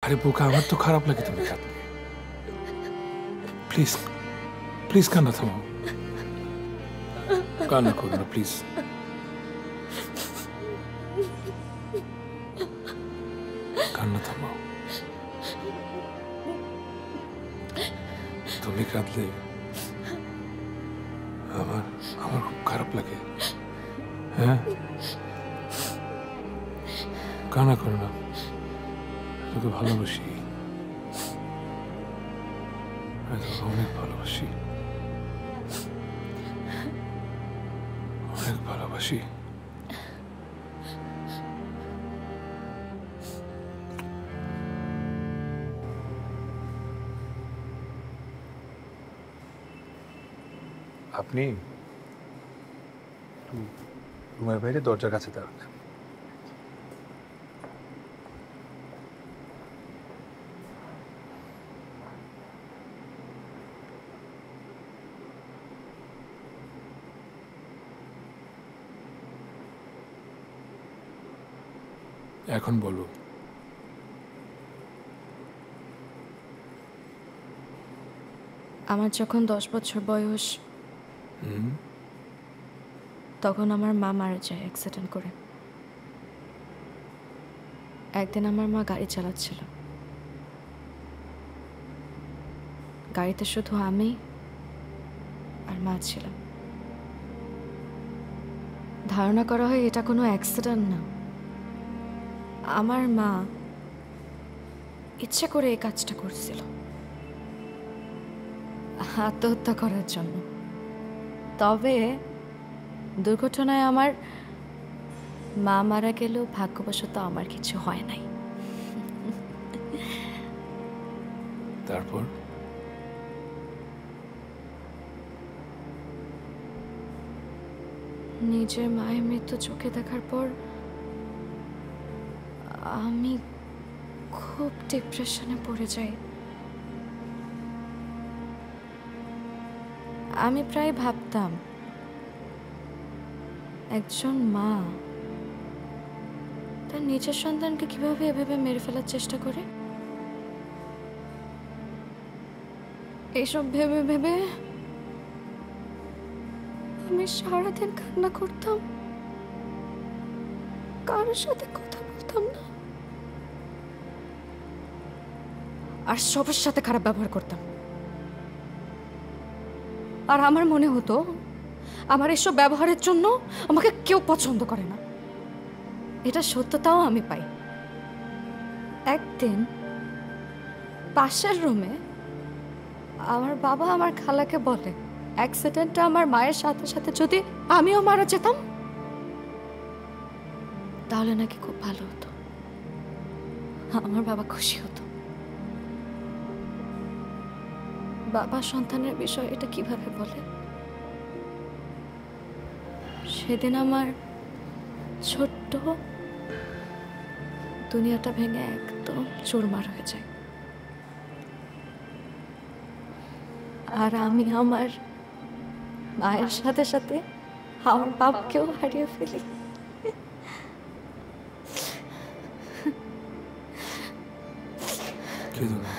আরে বোকা, আমার তো খারাপ লাগে তুমি কাঁদলে। প্লিজ প্লিজ কান্না থামাও, কান্না করো না প্লিজ। কান্না থামাও। তুমি কাঁদলে আমার আমার খুব খারাপ লাগে। হ্যাঁ, কান্না করো না, তোকে ভালোবাসি, অনেক ভালোবাসি, অনেক ভালোবাসি। আপনি রুমের বাইরে দরজার কাছে দাঁড়ান। এখন বলো, আমার যখন 10 বছর বয়স, তখন আমার মা মারা যায় অ্যাক্সিডেন্ট করে। একদিন আমার মা গাড়ি চালাচ্ছিল, গাড়িতে শুধু আমি আর মা ছিলাম। ধারণা করা হয় এটা কোনো অ্যাক্সিডেন্ট না, আমার মা ইচ্ছে করে এই কাজটা করছিল, আত্মহত্যা করার জন্য। তবে দুর্ঘটনায় আমার মা মারা গেলেও ভাগ্যবশত আমার কিছু হয় নাই। তারপর নিজের মায়ের মৃত্যু চোখে দেখার পর আমি খুব ডিপ্রেশনে পড়ে যাই। আমি প্রায় ভাবতাম একজন মা তার নিজের সন্তানকে কিভাবে এভাবে মেরে ফেলার চেষ্টা করে। এইসব ভেবে ভেবে আমি সারাদিন কান্না করতাম, কারোর সাথে কথা বলতাম না, আর সবার সাথে খারাপ ব্যবহার করতাম। আর আমার মনে হতো আমার এসব ব্যবহারের জন্য আমাকে কেউ পছন্দ করে না। এটা সত্যতাও আমি পাই। একদিন পাশের রুমে আমার বাবা আমার খালাকে বলে, অ্যাক্সিডেন্টটা আমার মায়ের সাথে সাথে যদি আমিও মারা যেতাম তাহলে নাকি খুব ভালো হতো। আমার বাবা খুশি হতো। বাবা সন্তানের বিষয় এটা কিভাবে বলে? সেদিন আমার ছোট্ট দুনিয়াটা ভেঙে একদম চুরমার হয়ে যায়, আর আমি আমার মায়ের সাথে সাথে আমার বাবাকেও হারিয়ে ফেলি। কেঁদো না,